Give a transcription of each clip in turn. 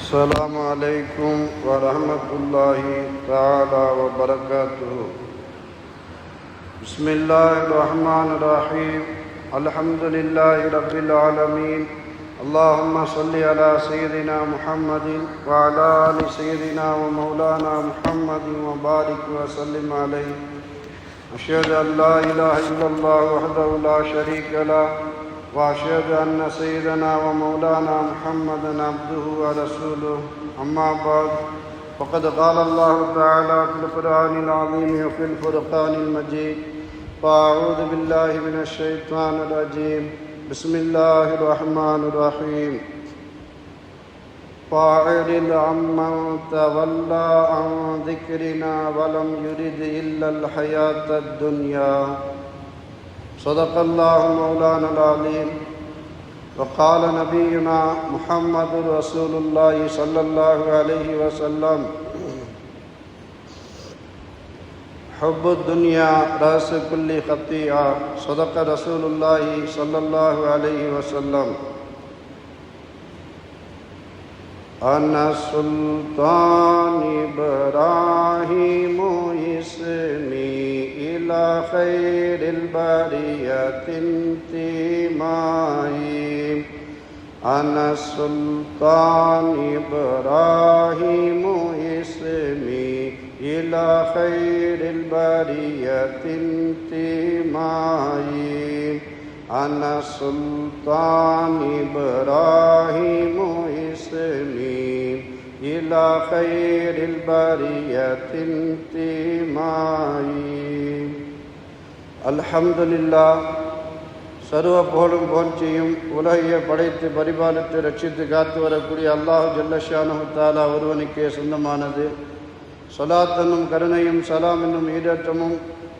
السلام عليكم ورحمة الله تعالى وبركاته. بسم الله الرحمن الرحيم. الحمد لله رب العالمين. اللهم صل على سيدنا محمد وعلى آل سيدنا ومولانا محمد وبارك وسلم عليه. أشهد أن لا إله إلا الله وحده لا شريك له وأشهد أن سيدنا ومولانا محمدا عبده ورسوله. أما بعد فقد قال الله تعالى في القرآن العظيم وفي الفرقان المجيد: فأعوذ بالله من الشيطان الرجيم. بسم الله الرحمن الرحيم. فأعرض عمن تولى عن ذكرنا ولم يرد إلا الحياة الدنيا. صدق الله مولانا العظيم. وقال نبينا محمد رسول الله صلى الله عليه وسلم: حب الدنيا رأس كل خطيئة. صدق رسول الله صلى الله عليه وسلم. أنا السلطان إبراهيم اسمي إلى خير البرية انتمائي. أنا السلطان إبراهيم اسمي إلى خير البرية انتمائي. أنا السلطان إبراهيم اسمي إلى خير البرية انتمائي. الحمد لله. சர்வ புகழும் போன்றியும் உலகையை படைத்து பரிபாலித்து ரட்சித்து காத்து வரக்கூடிய அல்லாஹ் ஜல்லஷானஹு தஆலா ஒருவனுக்கே சொந்தமானது. ஸலாத் என்னும் கருணையும் சலாம் என்னும் ஈடேற்றமும்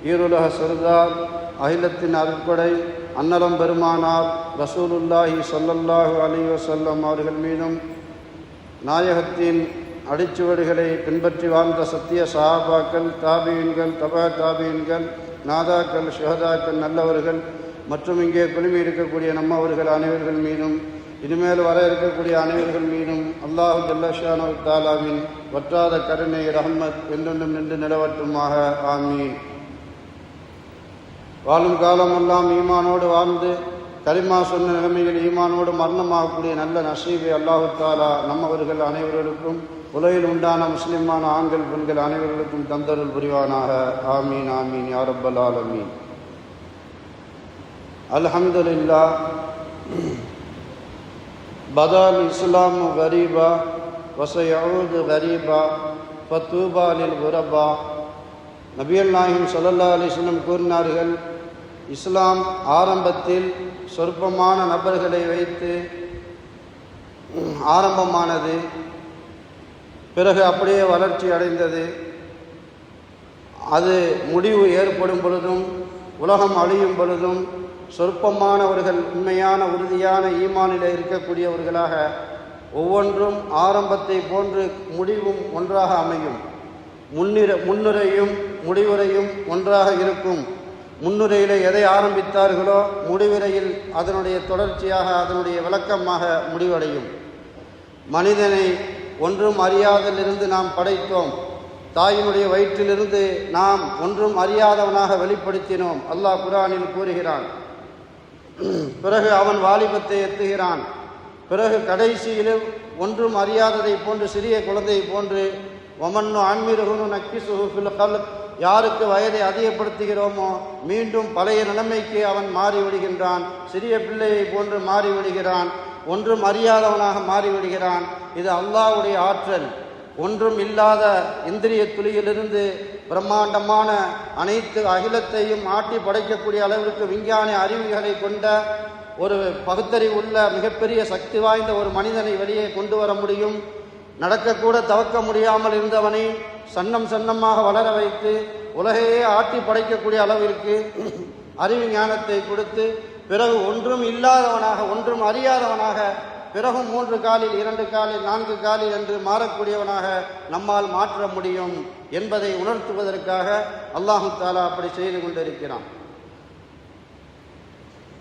ஈருலக சர்தார் அகிலத்தின் அருட்படை அன்னலம் பெருமானார் ரசூலுல்லாஹி ஸல்லல்லாஹு அலைஹி வஸல்லம் அவர்கள் மீதும் நாயகத்தின் அடிச்சுவடுகளை பின்பற்றி வாழ்ந்த சத்திய சஹாபாக்கள், தாபீன்கள், தபா தாபீன்கள், நாதாக்கள், ஷுஹதாக்கள், நல்லவர்கள் மற்றும் இங்கே குழுமி இருக்கக்கூடிய நம்மவர்கள் அனைவர்கள் மீதும் இனிமேல் வர இருக்கக்கூடிய அனைவர்கள் மீதும் அல்லாஹு ஜல்லஷானஹு தஆலாவின் வற்றாத கருணை ரஹ்மத் என்றென்றும் நின்று நிலவட்டுமாக. ஆமீன். வாழும் காலமெல்லாம் ஈமானோடு வாழ்ந்து கலிமா சொன்ன நிலைமையில் ஈமானோடு மரணமாகக்கூடிய நல்ல நசீபை அல்லாஹு தஆலா நம்மவர்கள் அனைவர்களுக்கும் உலகில் உண்டான முஸ்லிமான ஆண்கள் பெண்கள் அனைவர்களுக்கும் தந்தருள் புரிவானாக. ஆமீன் ஆமீன் யா ரப்பல் ஆலமீன். அல்ஹம்துலில்லாஹ். பதால் இஸ்லாமு கரீபா வஸயஊது கரீபா ஃபதூபா லில் குரபா. நபிகள் நாயகம் ஸல்லல்லாஹு அலைஹி வஸல்லம் கூறினார்கள், இஸ்லாம் ஆரம்பத்தில் சொற்பமான நபர்களை வைத்து ஆரம்பமானது, பிறகு அப்படியே வளர்ச்சி அடைந்தது. அது முடிவு ஏற்படும் பொழுதும் உலகம் அழியும் பொழுதும் சொற்பமானவர்கள் உண்மையான உறுதியான ஈமானில் இருக்கக்கூடியவர்களாக ஒவ்வொன்றும் ஆரம்பத்தை போன்று முடிவும் ஒன்றாக அமையும். முன்னுரையும் முடிவுரையும் ஒன்றாக இருக்கும். முன்னுரையில் எதை ஆரம்பித்தார்களோ முடிவுரையில் அதனுடைய தொடர்ச்சியாக அதனுடைய விளக்கமாக முடிவடையும். மனிதனை ஒன்றும் அறியாதலிருந்து நாம் படைத்தோம். தாயினுடைய வயிற்றிலிருந்து நாம் ஒன்றும் அறியாதவனாக வெளிப்படுத்தினோம். அல்லாஹ் குர்ஆனில் கூறுகிறான். பிறகு அவன் வாலிபத்தை எத்துகிறான். பிறகு கடைசியில் ஒன்றும் அறியாததை போன்று சிறிய குழந்தையை போன்று வமன்னு ஆன்மீரகுனு நக்கிசுஹு ஃபில் கல்ப், யாருக்கு வயதை அதிகப்படுத்துகிறோமோ மீண்டும் பழைய நிலைமைக்கு அவன் மாறிவிடுகின்றான். சிறிய பிள்ளையை போன்று மாறிவிடுகிறான். ஒன்றும் அறியாதவனாக மாறிவிடுகிறான். இது அல்லாஹ்வுடைய ஆற்றல். ஒன்றும் இல்லாத இந்திரிய துளியிலிருந்து பிரம்மாண்டமான அனைத்து அகிலத்தையும் ஆட்டி படைக்கக்கூடிய அளவிற்கு விஞ்ஞான அறிவுகளை கொண்ட ஒரு பகுத்தறிவு உள்ள மிகப்பெரிய சக்தி வாய்ந்த ஒரு மனிதனை வெளியே கொண்டு வர முடியும். நடக்கக்கூட தவக்க முடியாமல் இருந்தவனை சன்னம் சன்னமாக வளர வைத்து உலகையே ஆட்டி படைக்கக்கூடிய அளவிற்கு அறிவு ஞானத்தை கொடுத்து பிறகு ஒன்றும் இல்லாதவனாக ஒன்றும் அறியாதவனாக பிறகும் 3 காலில் 2 காலில் 4 காலில் என்று மாறக்கூடியவனாக நம்மால் மாற்ற முடியும் என்பதை உணர்த்துவதற்காக அல்லாஹு தஆலா அப்படி செய்து கொண்டிருக்கிறான்.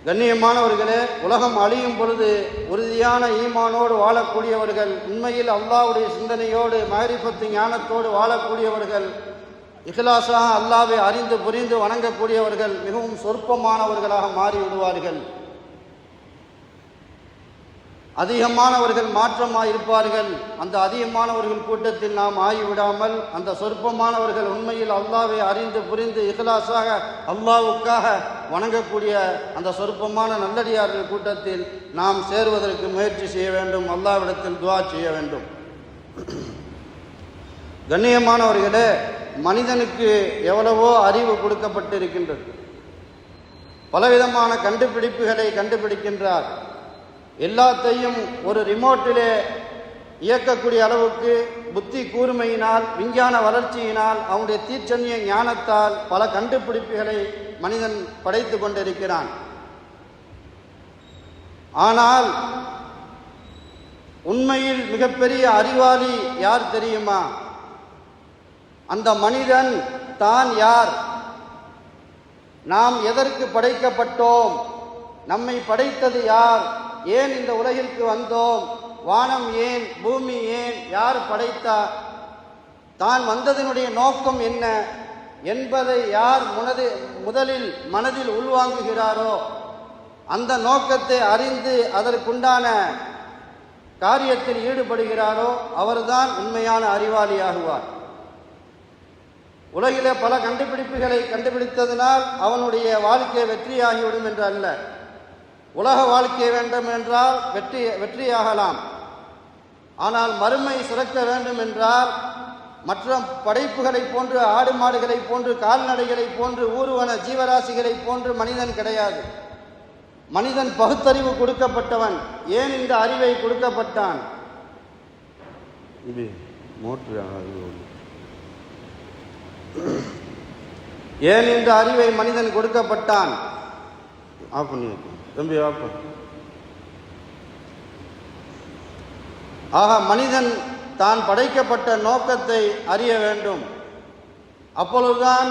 கண்ணியமானவர்களே, உலகம் அழியும் பொழுது உறுதியான ஈமானோடு வாழக்கூடியவர்கள், உண்மையில் அல்லாஹ்வுடைய சிந்தனையோடு மஅரிஃபத்து ஞானத்தோடு வாழக்கூடியவர்கள், இஹ்லாஸாக அல்லாஹ்வை அறிந்து புரிந்து வணங்கக்கூடியவர்கள் மிகவும் சொற்பமானவர்களாக மாறிவிடுவார்கள். அதிகமானவர்கள் மாற்றமாக இருப்பார்கள். அந்த அதிகமானவர்கள் கூட்டத்தில் நாம் ஆகிவிடாமல் அந்த சொற்பமானவர்கள் உண்மையில் அல்லாஹ்வை அறிந்து புரிந்து இஹ்லாஸாக அல்லாஹ்வுக்காக வணங்கக்கூடிய அந்த சொற்பமான நல்லடியார்கள் கூட்டத்தில் நாம் சேருவதற்கு முயற்சி செய்ய வேண்டும். அல்லாஹ்விடத்தில் துஆ செய்ய வேண்டும். கண்ணியமானவர்களே, மனிதனுக்கு எவ்வளவோ அறிவு கொடுக்கப்பட்டிருக்கின்றது. பலவிதமான கண்டுபிடிப்புகளை கண்டுபிடிக்கின்றார். எல்லாத்தையும் ஒரு ரிமோட்டிலே இயக்கக்கூடிய அளவுக்கு புத்தி கூர்மையினால், விஞ்ஞான வளர்ச்சியினால், அவனுடைய தீர்ச்சன்ய ஞானத்தால் பல கண்டுபிடிப்புகளை மனிதன் படைத்து கொண்டிருக்கிறான். ஆனால் உண்மையில் மிகப்பெரிய அறிவாளி யார் தெரியுமா? அந்த மனிதன் தான் யார், நாம் எதற்கு படைக்கப்பட்டோம், நம்மை படைத்தது யார், ஏன் இந்த உலகிற்கு வந்தோம், வானம் ஏன், பூமி ஏன், யார் படைத்தார், தான் வந்ததனுடைய நோக்கம் என்ன என்பதை யார் முதலில் மனதில் உள்வாங்குகிறாரோ, அந்த நோக்கத்தை அறிந்து அதற்குண்டான காரியத்தில் ஈடுபடுகிறாரோ அவர்தான் உண்மையான அறிவாளியாகுவார். உலகிலே பல கண்டுபிடிப்புகளை கண்டுபிடித்ததினால் அவனுடைய வாழ்க்கை வெற்றியாகிவிடும் என்று அல்ல. உலக வாழ்க்கை வேண்டும் என்றால் வெற்றியாகலாம். ஆனால் மறுமை சிறக்க வேண்டும் என்றால் மற்ற படைப்புகளை போன்று, ஆடு மாடுகளை போன்று, கால்நடைகளை போன்று, ஊர்வன ஜீவராசிகளை போன்று மனிதன் கிடையாது. மனிதன் பகுத்தறிவு கொடுக்கப்பட்டவன். ஏன் இந்த அறிவை கொடுக்கப்பட்டான்? ஏன் இந்த அறிவை மனிதன் கொடுக்கப்பட்டான்? ஆக மனிதன் தான் படைக்கப்பட்ட நோக்கத்தை அறிய வேண்டும். அப்பொழுதுதான்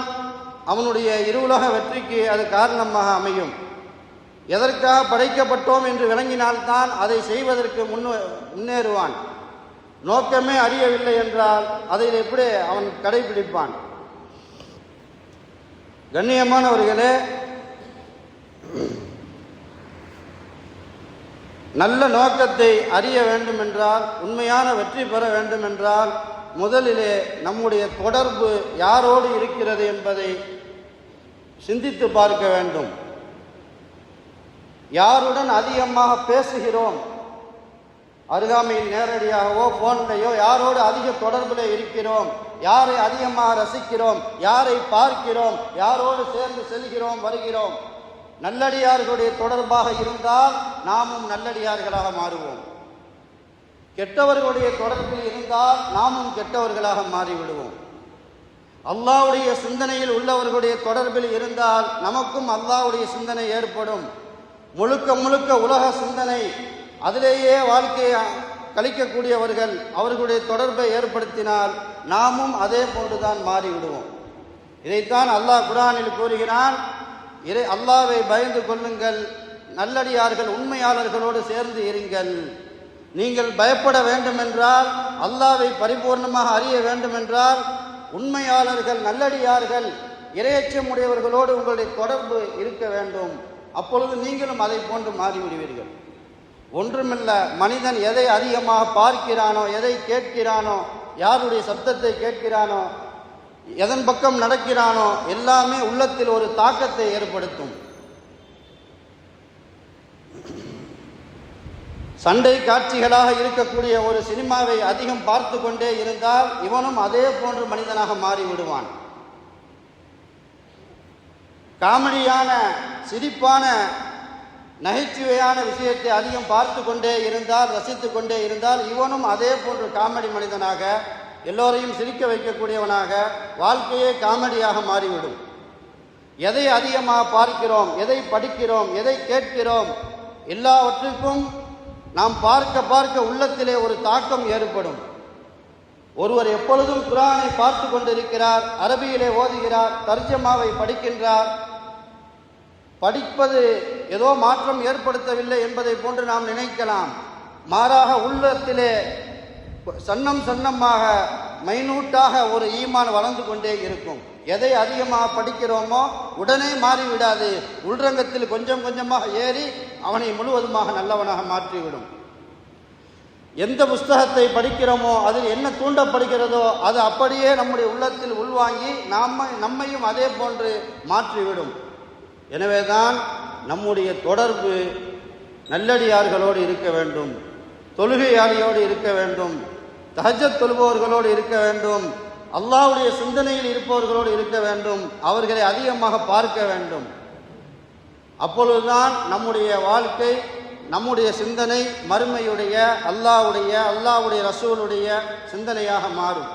அவனுடைய இருவுலக வெற்றிக்கு அது காரணமாக அமையும். எதற்காக படைக்கப்பட்டோம் என்று விளங்கினால்தான் அதை செய்வதற்கு முன்னேறுவான். நோக்கமே அறியவில்லை என்றால் அதை எப்படி அவன் கடைபிடிப்பான்? கண்ணியமானவர்களே, நல்ல நோக்கத்தை அறிய வேண்டுமென்றால், உண்மையான வெற்றி பெற வேண்டுமென்றால் முதலிலே நம்முடைய தொடர்பு யாரோடு இருக்கிறது என்பதை சிந்தித்து பார்க்க வேண்டும். யாருடன் அதிகமாக பேசுகிறோம், அருகாமையில் நேரடியாகவோ போன்லையோ யாரோடு அதிக தொடர்பில் இருக்கிறோம், யாரை அதிகமாக ரசிக்கிறோம், யாரை பார்க்கிறோம், யாரோடு சேர்ந்து செல்கிறோம் வருகிறோம். நல்லடியார்களுடைய தொடர்பாக இருந்தால் நாமும் நல்லடியார்களாக மாறுவோம். கெட்டவர்களுடைய தொடர்பில் இருந்தால் நாமும் கெட்டவர்களாக மாறிவிடுவோம். அல்லாஹ்வுடைய சிந்தனையில் உள்ளவர்களுடைய தொடர்பில் இருந்தால் நமக்கும் அல்லாஹ்வுடைய சிந்தனை ஏற்படும். முழுக்க முழுக்க உலக சிந்தனை, அதிலேயே வாழ்க்கையை கழிக்கக்கூடியவர்கள் அவர்களுடைய தொடர்பை ஏற்படுத்தினால் நாமும் அதே போன்றுதான் மாறிவிடுவோம். இதைத்தான் அல்லாஹ் குர்ஆனில் கூறுகிறான், அல்லாஹ்வை பயந்து கொள்ளுங்கள், நல்லடியார்கள் உண்மையாளர்களோடு சேர்ந்து இருங்கள். நீங்கள் பயப்பட வேண்டுமென்றால், அல்லாஹ்வை பரிபூர்ணமாக அறிய வேண்டுமென்றால், உண்மையாளர்கள் நல்லடியார்கள் இறையச்சம் உடையவர்களோடு உங்களுடைய தொடர்பு இருக்க வேண்டும். அப்பொழுது நீங்களும் அதை போன்று மாறிவிடுவீர்கள். ஒன்றுமில்ல, மனிதன் எதை அதிகமாக பார்க்கிறானோ, எதை கேட்கிறானோ, யாருடைய சப்தத்தை கேட்கிறானோ, எதன் பக்கம் நடக்கிறானோ எல்லாமே உள்ளத்தில் ஒரு தாக்கத்தை ஏற்படுத்தும். சண்டை காட்சிகளாக இருக்கக்கூடிய ஒரு சினிமாவை அதிகம் பார்த்து கொண்டே இருந்தால் இவனும் அதே போன்று மனிதனாக மாறிவிடுவான். காமெடியான, சிரிப்பான, நகைச்சுவையான விஷயத்தை அதிகம் பார்த்து கொண்டே இருந்தால், ரசித்து கொண்டே இருந்தால் இவனும் அதே போன்று காமெடி மனிதனாக, எல்லோரையும் சிரிக்க வைக்கக்கூடியவனாக, வாழ்க்கையே காமெடியாக மாறிவிடும். எதை அதிகமாக பார்க்கிறோம், எதை படிக்கிறோம், எதை கேட்கிறோம், எல்லாவற்றுக்கும் நாம் பார்க்க பார்க்க உள்ளத்திலே ஒரு தாக்கம் ஏற்படும். ஒருவர் எப்பொழுதும் குர்ஆனை பார்த்து கொண்டிருக்கிறார், அரபியிலே ஓதுகிறார், தர்ஜமாவை படிக்கின்றார், படிப்பது ஏதோ மாற்றம் ஏற்படுத்தவில்லை என்பதை போன்று நாம் நினைக்கலாம். மாறாக உள்ளத்திலே சன்னம் சன்னமாக மைனூட்டாக ஒரு ஈமான் வளர்ந்து கொண்டே இருக்கும். எதை அதிகமாக படிக்கிறோமோ உடனே மாறிவிடாது, உள்ரங்கத்தில் கொஞ்சம் கொஞ்சமாக ஏறி அவனை முழுவதுமாக நல்லவனாக மாற்றிவிடும். எந்த புஸ்தகத்தை படிக்கிறோமோ அதில் என்ன தூண்டப்படுகிறதோ அது அப்படியே நம்முடைய உள்ளத்தில் உள்வாங்கி நம்மையும் அதே போன்று மாற்றிவிடும். எனவேதான் நம்முடைய தொடர்பு நல்லடியார்களோடு இருக்க வேண்டும், தொழுகையாளியோடு இருக்க வேண்டும், தஹஜ்ஜத் தொழுபவர்களோடு இருக்க வேண்டும், அல்லாஹ்வுடைய சிந்தனையில் இருப்பவர்களோடு இருக்க வேண்டும், அவர்களை அதிகமாக பார்க்க வேண்டும். அப்பொழுதுதான் நம்முடைய வாழ்க்கை, நம்முடைய சிந்தனை மறுமையுடைய அல்லாஹ்வுடைய ரசூலுடைய சிந்தனையாக மாறும்.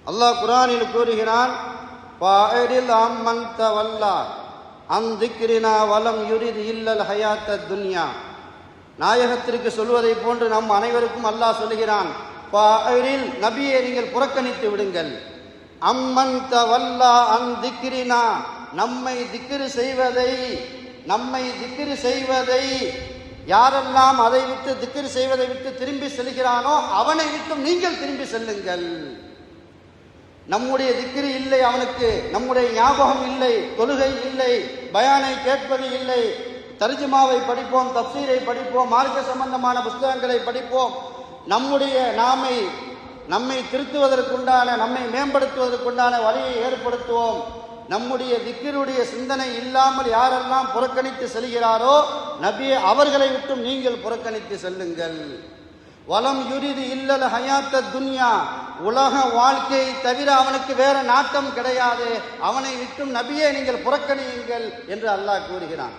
அல்லாஹ் குர்ஆனில் கூறுகிறான், ஃபஅரில் அம்மன் தவல்லா அன் திக்ரினா வலம் யுரிது இல்லல் ஹயாத்தத் துன்யா. நாயகத்திற்கு சொல்வதை போன்று நம் அனைவருக்கும் அல்லாஹ் சொல்கிறான், ஃபஅரில் நபியை நீங்கள் புறக்கணித்து விடுங்கள். அம்மன் தவல்லா அன் திக்ரினா, நம்மை திக்ரு செய்வதை யாரெல்லாம் அதை விட்டு திக்ர் செய்வதை விட்டு திரும்பி செல்கிறானோ அவனை விட்டும் நீங்கள் திரும்பி செல்லுங்கள். நம்முடைய திக்ரு இல்லை அவனுக்கு, நம்முடைய ஞாபகம் இல்லை, தொழுகை இல்லை, பயானை கேட்பது இல்லை, தர்ஜுமாவை படிப்போம், தஃப்சீரை படிப்போம், மார்க்க சம்பந்தமான புஸ்தகங்களை படிப்போம், நம்மை திருத்துவதற்குண்டான, நம்மை மேம்படுத்துவதற்குண்டான வழியை ஏற்படுத்துவோம். நம்முடைய திக்ருடைய சிந்தனை இல்லாமல் யாரெல்லாம் புறக்கணித்து செல்கிறாரோ நபியே அவர்களை விட்டும் நீங்கள் புறக்கணித்து செல்லுங்கள். வலம் யுரிது இல்லல் ஹயாத்தத் துன்யா, உலக வாழ்க்கையை தவிர அவனுக்கு வேற நாட்டம் கிடையாது, அவனை விட்டும் நபியே நீங்கள் புறக்கணியுங்கள் என்று அல்லாஹ் கூறுகிறான்.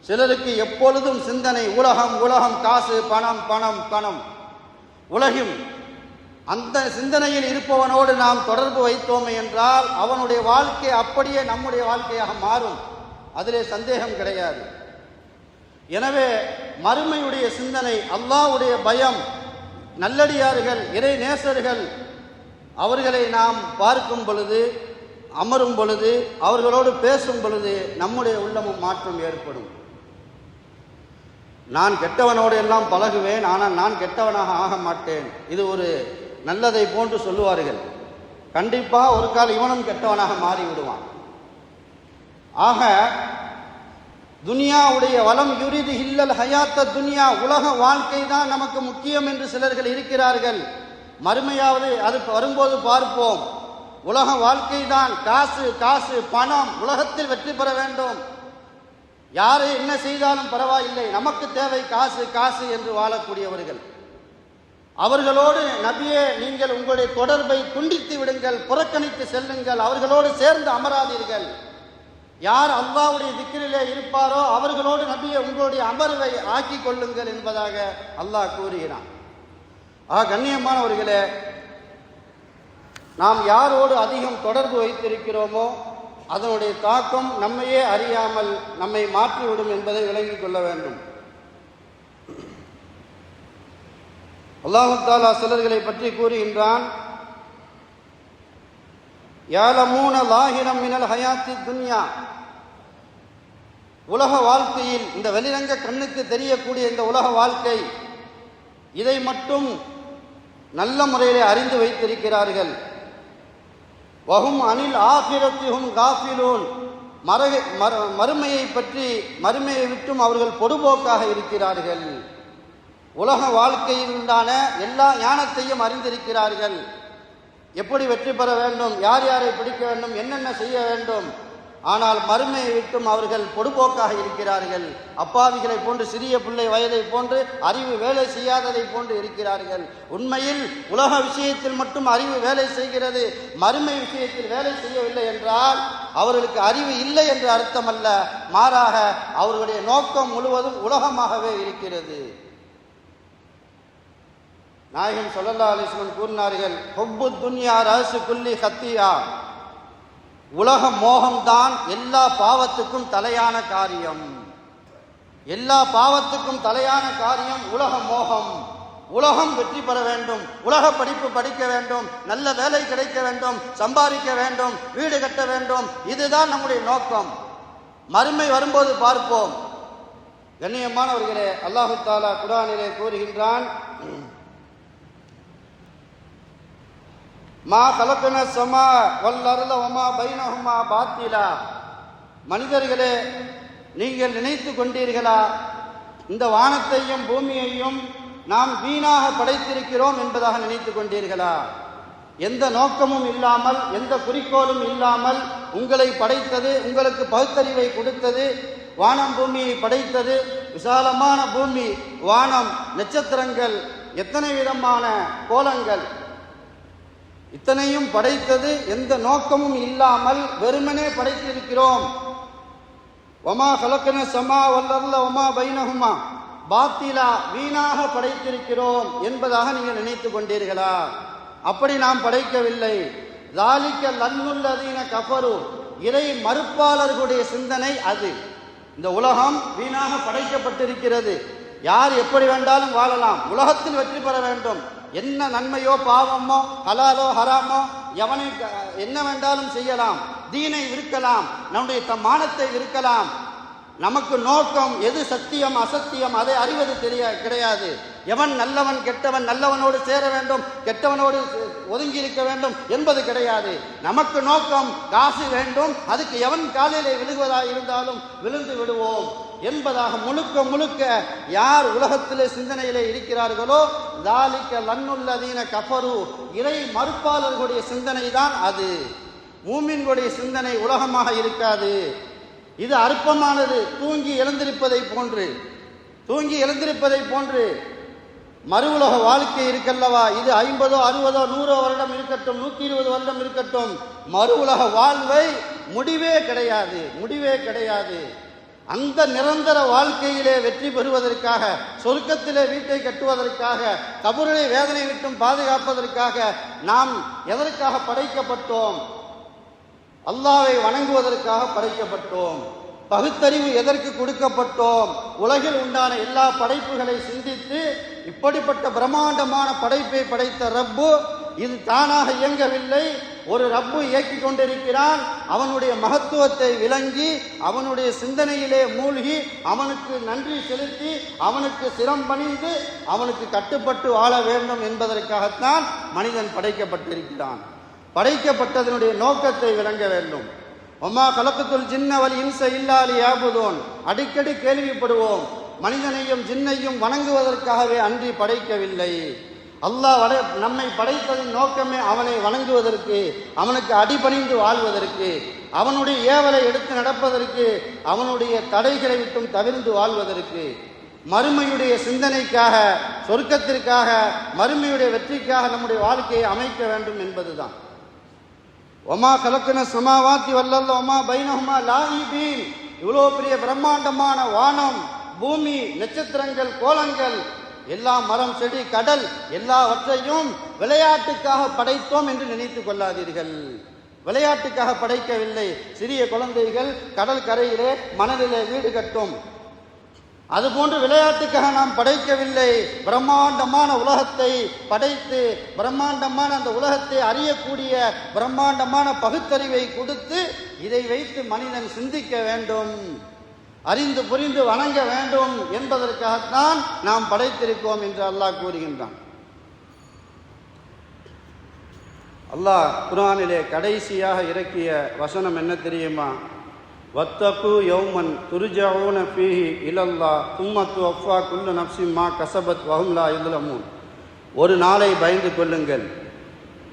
சிலருக்கு எப்பொழுதும் சிந்தனை உலகம், காசு, பணம், பணம், பணம், உலகம். அந்த சிந்தனையில் இருப்பவனோடு நாம் தொடர்பு வைத்தோமே என்றால் அவனுடைய வாழ்க்கை அப்படியே நம்முடைய வாழ்க்கையாக மாறும், அதிலே சந்தேகம் கிடையாது. எனவே மறுமையுடைய சிந்தனை, அல்லாஹ்வுடைய பயம், நல்லடியார்கள், இறை நேசர்கள், அவர்களை நாம் பார்க்கும் பொழுது, அமரும் பொழுது, அவர்களோடு பேசும் பொழுது நம்முடைய உள்ளமும் மாற்றம் ஏற்படும். நான் கெட்டவனோடு எல்லாம் பழகுவேன், ஆனால் நான் கெட்டவனாக ஆக மாட்டேன், இது ஒரு நல்லதை போன்று சொல்லுவார்கள். கண்டிப்பா ஒரு கால் இவனும் கெட்டவனாக மாறிவிடுவான். ஆக துனியாவுடைய வலம் யுரிது இல்லல் ஹயாத்த துனியா, உலக வாழ்க்கை தான் நமக்கு முக்கியம் என்று சிலர்கள் இருக்கிறார்கள். மறுமையாவது அது வரும்போது பார்ப்போம். உலக வாழ்க்கை தான், காசு, பணம், உலகத்தில் வெற்றி பெற வேண்டும், யாரை என்ன செய்தாலும் பரவாயில்லை, நமக்கு தேவை காசு என்று வாழக்கூடியவர்கள். அவர்களோடு நபியே நீங்கள் உங்களுடைய தொடர்பை துண்டித்து விடுங்கள், புறக்கணித்து செல்லுங்கள், அவர்களோடு சேர்ந்து அமராதீர்கள். யார் அல்லாஹ்வுடைய திக்ரிலே இருப்பாரோ அவர்களோடு நபியே உங்களுடைய அமர்வை ஆக்கி கொள்ளுங்கள் என்பதாக அல்லாஹ் கூறுகிறான். கண்ணியமானவர்களே, நாம் யாரோடு அதிகம் தொடர்பு வைத்திருக்கிறோமோ அதனுடைய தாக்கம் நம்மையே அறியாமல் நம்மை மாற்றிவிடும் என்பதை விளங்கிக் கொள்ள வேண்டும். அல்லாஹ் தஆலா சிலர்களை பற்றி கூறுகின்றான், யாலமூன லாஹிரம் மினல் ஹயாத்தி துன்யா, உலக வாழ்க்கையில் இந்த வெளிரங்க கண்ணுக்கு தெரியக்கூடிய இந்த உலக வாழ்க்கை, இதை மட்டும் நல்ல முறையிலே அறிந்து வைத்திருக்கிறார்கள். வஹும் அனில் ஆகிரத்திஹும் காஃபிலூன், மறுமையை பற்றி, மறுமையை விட்டும் அவர்கள் பொடுபோக்காக இருக்கிறார்கள். உலக வாழ்க்கையில் உண்டான எல்லா ஞானத்தையும் அறிந்திருக்கிறார்கள். எப்படி வெற்றி பெற வேண்டும், யார் யாரை பிடிக்க வேண்டும், என்னென்ன செய்ய வேண்டும். ஆனால் மறுமையை விட்டும் அவர்கள் பொடுபோக்காக இருக்கிறார்கள். அப்பாவிகளை போன்று, சிறிய பிள்ளை வயதை போன்று, அறிவு வேலை செய்யாததை போன்று இருக்கிறார்கள். உண்மையில் உலக விஷயத்தில் மட்டும் அறிவு வேலை செய்கிறது, மறுமை விஷயத்தில் வேலை செய்யவில்லை என்றால் அவர்களுக்கு அறிவு இல்லை என்று அர்த்தமல்ல, மாறாக அவர்களுடைய நோக்கம் முழுவதும் உலகமாகவே இருக்கிறது. நாயகம் ஸல்லல்லாஹு அலைஹி வஸல்லம் கூறினார்கள், ஹுப்பு துன்யா ரஅஸு குல்லி ஹத்தியா, உலக மோகம்தான் எல்லா பாவத்துக்கும் தலையான காரியம். எல்லா பாவத்துக்கும் தலையான காரியம் உலக மோகம். உலகம் வெற்றி பெற வேண்டும், உலக படிப்பு படிக்க வேண்டும், நல்ல வேலை கிடைக்க வேண்டும், சம்பாதிக்க வேண்டும், வீடு கட்ட வேண்டும், இதுதான் நம்முடைய நோக்கம். மறுமை வரும்போது பார்ப்போம். கண்ணியமானவர்களே, அல்லாஹு தஆலா குர்ஆனிலே கூறுகின்றான், மா கலக்கன ஸமா வல் அர்த வமா பைனஹுமா பாத்திலா. மனிதர்களே, நீங்கள் நினைத்து கொண்டீர்களா இந்த வானத்தையும் பூமியையும் நாம் வீணாக படைத்திருக்கிறோம் என்பதாக நினைத்து கொண்டீர்களா? எந்த நோக்கமும் இல்லாமல், எந்த குறிக்கோளும் இல்லாமல் உங்களை படைத்தது, உங்களுக்கு பகுத்தறிவை கொடுத்தது, வானம் பூமியை படைத்தது. விசாலமான பூமி, வானம், நட்சத்திரங்கள், எத்தனை விதமான கோலங்கள், இத்தனையும் படைத்தது எந்த நோக்கமும் இல்லாமல் வெறுமனே படைத்திருக்கிறோம். வமா கலக்கன ஸமா வல் அர்த வமா பைனஹுமா பாத்திலா, வீணாக படைத்திருக்கிறோம் என்பதாக நீங்கள் நினைத்து கொண்டீர்களா? அப்படி நாம் படைக்கவில்லை. ஸாலிக லன்னுல்லதீன கஃபரு, இறை மறுப்பாளர்களுடைய சிந்தனை அது. இந்த உலகம் வீணாக படைக்கப்பட்டிருக்கிறது. யார் எப்படி வேண்டாலும் வாழலாம், உலகத்தில் வெற்றி பெற வேண்டும். என்ன நன்மையோ பாவமோ ஹலாலோ ஹராமோ எவனை என்ன வேண்டாலும் செய்யலாம், தீனை விற்கலாம், நம்முடைய மானத்தை விற்கலாம். நமக்கு நோக்கம் எது சத்தியம் அசத்தியம் அதை அறிவது கிடையாது. எவன் நல்லவன் கெட்டவன், நல்லவனோடு சேர வேண்டும், கெட்டவனோடு ஒதுங்கி இருக்க வேண்டும் என்பது கிடையாது. நமக்கு நோக்கம் காசு வேண்டும், அதுக்கு எவன் காலிலே விழுகுவதாக இருந்தாலும் விழுந்து விடுவோம் என்பதாக முழுக்க முழுக்க யார் உலகத்திலே சிந்தனையிலே இருக்கிறார்களோ, ஸாலிக லன்னுல்லதீன கஃபரு, இறை மறுப்பாளர்களுடைய சிந்தனை தான் அது. மூமின்களுடைய சிந்தனை உலகமாக இருக்காது. இது அற்பமானது. தூங்கி எழுந்திருப்பதை போன்று மறு உலக வாழ்க்கை இருக்கல்லவா, இது 50, 60, 100 வருடம் இருக்கட்டும், 120 வருடம் இருக்கட்டும், மறு உலக வாழ்வை முடிவே கிடையாது. அந்த நிரந்தர வாழ்க்கையிலே வெற்றி பெறுவதற்காக, சொர்க்கத்திலே வீட்டை கட்டுவதற்காக, கபருடைய வேதனை விட்டும் பாதுகாப்பதற்காக நாம் எதற்காக படைக்கப்பட்டோம்? அல்லாஹ்வை வணங்குவதற்காக படைக்கப்பட்டோம். பகுத்தறிவு எதற்கு கொடுக்கப்பட்டோம்? உலகில் உண்டான எல்லா படைப்புகளை சிந்தித்து இப்படிப்பட்ட பிரம்மாண்டமான படைப்பை படைத்த ரப்பு இது தானாக இயங்கவில்லை. ஒரு ரப்பு இயக்கிக் கொண்டிருக்கிறான். அவனுடைய மகத்துவத்தை விளங்கி, அவனுடைய சிந்தனையிலே மூழ்கி, அவனுக்கு நன்றி செலுத்தி, அவனுக்கு சிரம் பணிந்து, அவனுக்கு கட்டுப்பட்டு வாழ வேண்டும் என்பதற்காகத்தான் மனிதன் படைக்கப்பட்டிருக்கிறான். படைக்கப்பட்டதனுடைய நோக்கத்தை விளங்க வேண்டும். ஒமா கலக்கத்துல் ஜின்ன வல் இன்ச இல்லா லியஅபுதூன், அடிக்கடி கேள்விப்படுவோம். மனிதனையும் ஜின்னையும் வணங்குவதற்காகவே அன்றி படைக்கவில்லை. அல்லாஹ் நம்மை படைத்ததின் நோக்கமே அவனை வணங்குவதற்கு, அவனுக்கு அடிபணிந்து வாழ்வதற்கு, அவனுடைய ஏவலை எடுத்து நடப்பதற்கு, அவனுடைய தடைகளை விட்டும் தவிர்ந்து வாழ்வதற்கு, மறுமையுடைய சிந்தனைக்காக, சொர்க்கத்திற்காக, மறுமையுடைய வெற்றிக்காக நம்முடைய வாழ்க்கையை அமைக்க வேண்டும் என்பதுதான். ஒமா கலக்கன ஸமாவாத்தி வல் அர்த வமா பைனஹுமா லாயிபீன், இவ்வளோ பெரிய பிரம்மாண்டமான வானம், பூமி, நட்சத்திரங்கள், கோலங்கள், எல்லா மரம், செடி, கடல் எல்லாவற்றையும் விளையாட்டுக்காக படைத்தோம் என்று நினைத்து கொள்ளாதீர்கள். விளையாட்டுக்காக படைக்கவில்லை. சிறிய குழந்தைகள் கடல் கரையிலே மணலிலே வீடு கட்டும், அதுபோன்று விளையாட்டுக்காக நாம் படைக்கவில்லை. பிரம்மாண்டமான உலகத்தை படைத்து, பிரம்மாண்டமான அந்த உலகத்தை அறியக்கூடிய பிரம்மாண்டமான பகுத்தறிவை கொடுத்து, இதை வைத்து மனிதன் சிந்திக்க வேண்டும், அறிந்து புரிந்து வணங்க வேண்டும் என்பதற்காகத்தான் நாம் படைத்திருக்கோம் என்று அல்லாஹ் கூறுகின்றான். அல்லாஹ் குர்ஆனிலே கடைசியாக இறக்கிய வசனம் என்ன தெரியுமா? வத்தகு யௌமன் துர்ஜஊன ஃபீஹி இலல்லாஹ் சும்ம துவஃபா குல்லு நஃப்ஸின் மா கஸபத் வஹும் லா யுظ்லமூன். ஒரு நாளை பயந்து கொள்ளுங்கள்,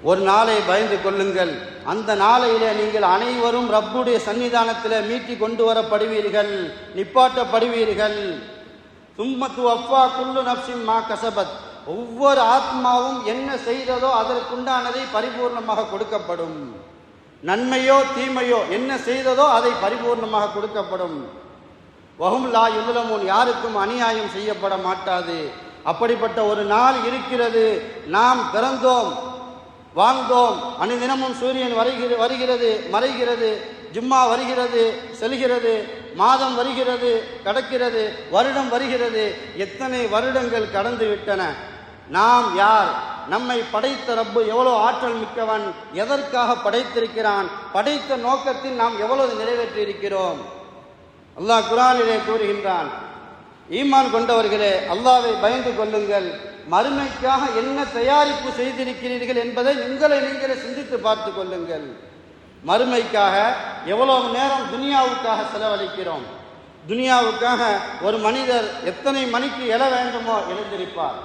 ஒரு நாளை பயந்து கொள்ளுங்கள். அந்த நாளையிலே நீங்கள் அனைவரும் ரப்புடைய சன்னிதானத்தில் மீட்டி கொண்டு வரப்படுவீர்கள், நிப்பாட்டப்படுவீர்கள். சும்ம துவஃபா குல்லு நஃப்ஸின் மா கஸபத், ஒவ்வொரு ஆத்மாவும் என்ன செய்ததோ அதற்குண்டானதை பரிபூர்ணமாக கொடுக்கப்படும். நன்மையோ தீமையோ என்ன செய்ததோ அதை பரிபூர்ணமாக கொடுக்கப்படும். வஹும் லா யுظ்லமூன், யாருக்கும் அநியாயம் செய்யப்பட மாட்டாது. அப்படிப்பட்ட ஒரு நாள் இருக்கிறது. நாம் பிறந்தோம், வாழ்ந்தோம், அனுதினமும் சூரியன் வருகிறது மறைகிறது, ஜும்மா வருகிறது செல்கிறது, மாதம் வருகிறது கடக்கிறது, வருடம் வருகிறது. எத்தனை வருடங்கள் கடந்து விட்டன. நாம் யார்? நம்மை படைத்த ரப்பு எவ்வளோ ஆற்றல் மிக்கவன், எதற்காக படைத்திருக்கிறான், படைத்த நோக்கத்தில் நாம் எவ்வளவு நிறைவேற்றி இருக்கிறோம். அல்லாஹ் குர்ஆனிலே கூறுகின்றான், ஈமான் கொண்டவர்களே, அல்லாஹ்வை பயந்து கொள்ளுங்கள், மறுமைக்காக என்ன தயாரிப்பு செய்திருக்கிறீர்கள் என்பதை உங்களை நீங்களே சிந்தித்து பார்த்து கொள்ளுங்கள். மறுமைக்காக எவ்வளவு நேரம் துனியாவுக்காக செலவழிக்கிறோம்? துனியாவுக்காக ஒரு மனிதர் எத்தனை மணிக்கு எழ வேண்டுமோ எழுந்திருப்பார்,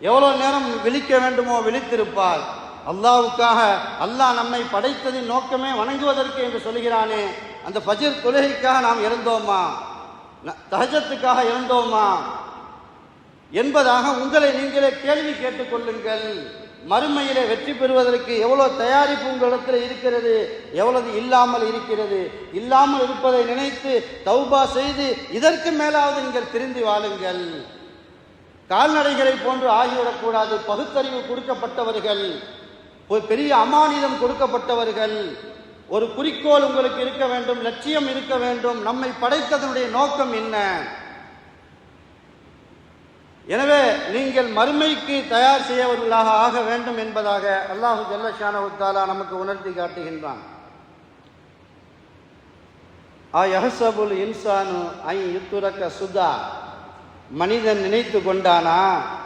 எவ்வளோ நேரம் விழிக்க வேண்டுமோ விழித்திருப்பார். அல்லாஹ்வுக்காக, அல்லாஹ் நம்மை படைத்ததின் நோக்கமே வணங்குவதற்கு என்று சொல்கிறானே, அந்த ஃபஜ்ர் தொழுகைக்காக நாம் எழுந்தோமா, தஹஜ்ஜத்துக்காக எழுந்தோமா என்பதாக உங்களை நீங்களே கேள்வி கேட்டுக்கொள்ளுங்கள். மறுமையிலே வெற்றி பெறுவதற்கு எவ்வளோ தயாரிப்பு உங்களிடத்தில் இருக்கிறது, எவ்வளவு இல்லாமல் இருக்கிறது. இல்லாமல் இருப்பதை நினைத்து தௌபா செய்து இதற்கு மேலாவது நீங்கள் திருந்தி வாழுங்கள். கால்நடைகளை போன்று ஆகிவிடக்கூடாது. பகுத்தறிவு கொடுக்கப்பட்டவர்கள், ஒரு பெரிய அமானிதம் கொடுக்கப்பட்டவர்கள். ஒரு குறிக்கோள் உங்களுக்கு இருக்க வேண்டும், லட்சியம் இருக்க வேண்டும். நம்மை படைத்ததனுடைய நோக்கம் என்ன? எனவே நீங்கள் மறுமைக்கு தயார் செய்யவர்களாக ஆக வேண்டும் என்பதாக அல்லாஹு ஜல்ல ஷானஹு தஆலா நமக்கு உணர்த்தி காட்டுகின்றான். அயஹ்சபுல் இன்சானு ஐ யுத்ரக சுதா, மனிதன் நினைத்து கொண்டானா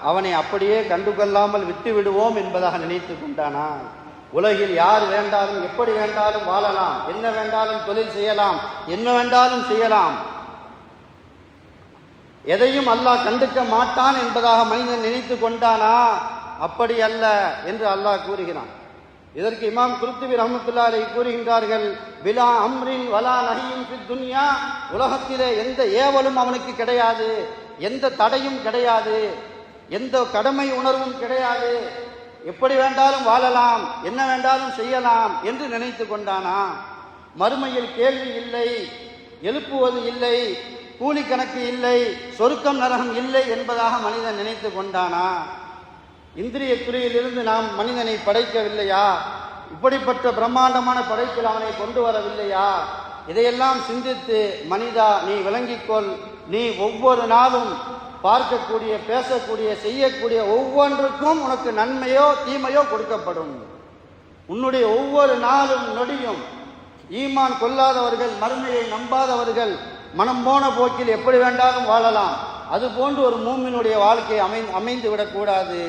அவனை அப்படியே கண்டுகொள்ளாமல் விட்டு விடுவோம் என்பதாக நினைத்து கொண்டானா? உலகில் யார் வேண்டாலும் எப்படி வேண்டாலும் வாழலாம், என்ன வேண்டாலும் தொழில் செய்யலாம், என்ன வேண்டாலும் செய்யலாம், எதையும் அல்லாஹ் கண்டுக்க மாட்டான் என்பதாக மனிதன் நினைத்து கொண்டானா? அப்படி அல்ல என்று அல்லாஹ் கூறுகிறான். இதற்கு இமாம் குர்துபி ரஹ்மத்துல்லாஹி அலைஹி கூறுகின்றார்கள், பிலா அம்ரின் வலா நஹியின் ஃபித் துன்யா, உலகத்திலே எந்த ஏவலும் அவனுக்கு கிடையாது, எந்த தடையும் கிடையாது, எந்த கடமை உணர்வும் கிடையாது, எப்படி வேண்டாலும் வாழலாம், என்ன வேண்டாலும் செய்யலாம் என்று நினைத்து கொண்டானா? மறுமையில் கேள்வி இல்லை, எழுப்புவது இல்லை, கூலி கணக்கு இல்லை, சொர்க்கம் நரகம் இல்லை என்பதாக மனிதன் நினைத்து கொண்டானா? இந்திரிய துறையிலிருந்து நாம் மனிதனை படைக்கவில்லையா? இப்படிப்பட்ட பிரம்மாண்டமான படைப்பில் அவனை கொண்டு வரவில்லையா? இதையெல்லாம் சிந்தித்து, மனிதா நீ விளங்கிக்கொள், நீ ஒவ்வொரு நாளும் பார்க்கக்கூடிய, பேசக்கூடிய, செய்யக்கூடிய ஒவ்வொன்றுக்கும் உனக்கு நன்மையோ தீமையோ கொடுக்கப்படும். உன்னுடைய ஒவ்வொரு நாளும் நொடியும் ஈமான் கொள்ளாதவர்கள், மறுமையை நம்பாதவர்கள் மனம் போன போக்கில் எப்படி வேண்டாலும் வாழலாம். அதுபோன்று ஒரு மூமினுடைய வாழ்க்கை அமைந்து விடக்கூடாது.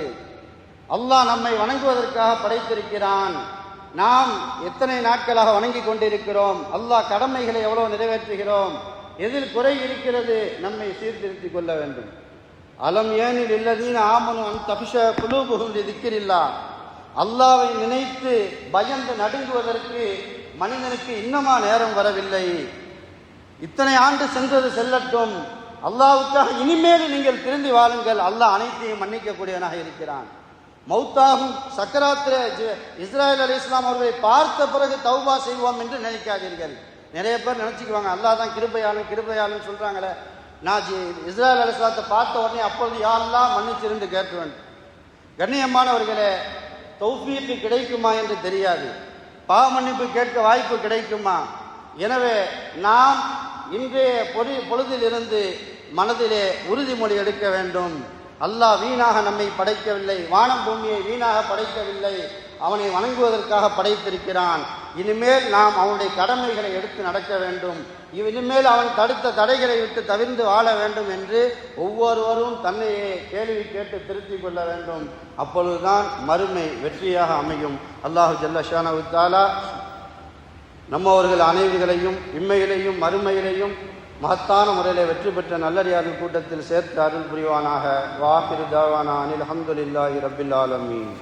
அல்லாஹ் நம்மை வணங்குவதற்காக படைத்திருக்கிறான். நாம் எத்தனை நாட்களாக வணங்கி கொண்டிருக்கிறோம்? அல்லாஹ் கடமைகளை எவ்வளவு நிறைவேற்றுகிறோம்? எதில் குறை இருக்கிறது? நம்மை சீர்திருத்திக் கொள்ள வேண்டும். அலம் ஏனில் இல்லதீன ஆமனு அன் தபிஷ குலூபுஹும் லிதிக்ரில்லா, அல்லாஹ்வை நினைத்து பயந்து நடுங்குவதற்கு மனிதனுக்கு இன்னமா நேரம் வரவில்லை? இத்தனை ஆண்டு சென்றது செல்லட்டும், அல்லாஹ்வுக்காக இனிமேல் நீங்கள் திருந்தி வாழுங்கள். அல்லாஹ் அனைத்தையும் மன்னிக்கக்கூடியவனாக இருக்கிறான். மௌத்தாகும் சக்கராத்திர இஸ்ராயேல் அலைஹிஸ்ஸலாம் அவர்களை பார்த்த பிறகு தௌபா செய்வோம் என்று நினைக்காதீர்கள். நிறைய பேர் நினச்சிக்குவாங்க, அல்லாஹ் தான் கிருபையாளன் சொல்கிறாங்களே, நான் இஸ்ராயேல் அலைஹிஸ்ஸலாத்தை பார்த்த உடனே அப்பொழுது யா அல்லாஹ் மன்னிச்சிருந்து கேட்டுவேன். கண்ணியமானவர்களே, தௌஃபீக்கு கிடைக்குமா என்று தெரியாது. பாவ மன்னிப்பு கேட்க வாய்ப்பு கிடைக்குமா? எனவே நாம் இன்றைய பொழுதிலிருந்து மனதிலே உறுதிமொழி எடுக்க வேண்டும். அல்லாஹ் வீணாக நம்மை படைக்கவில்லை, வானம் பூமியை வீணாக படைக்கவில்லை, அவனை வணங்குவதற்காக படைத்திருக்கிறான். இனிமேல் நாம் அவனுடைய கடமைகளை எடுத்து நடக்க வேண்டும். இனிமேல் அவன் தடுத்த தடைகளை விட்டு தவிர்த்து வாழ வேண்டும் என்று ஒவ்வொருவரும் தன்னையே கேள்வி கேட்டு திருத்திக் கொள்ள வேண்டும். அப்பொழுதுதான் மறுமை வெற்றியாக அமையும். அல்லாஹு ஜல்ல ஷானஹு தஆலா நம்மவர்கள் அனைவர்களையும் இம்மையிலையும் மறுமையிலையும் மகத்தான முறையில் வெற்றி பெற்ற நல்லடியார்கள் கூட்டத்தில் சேர்த்து அருள் புரிவானாக. வாஹிரு தாவானா அனில் அல்ஹம்துலில்லாஹி ரப்பில் ஆலமீன்.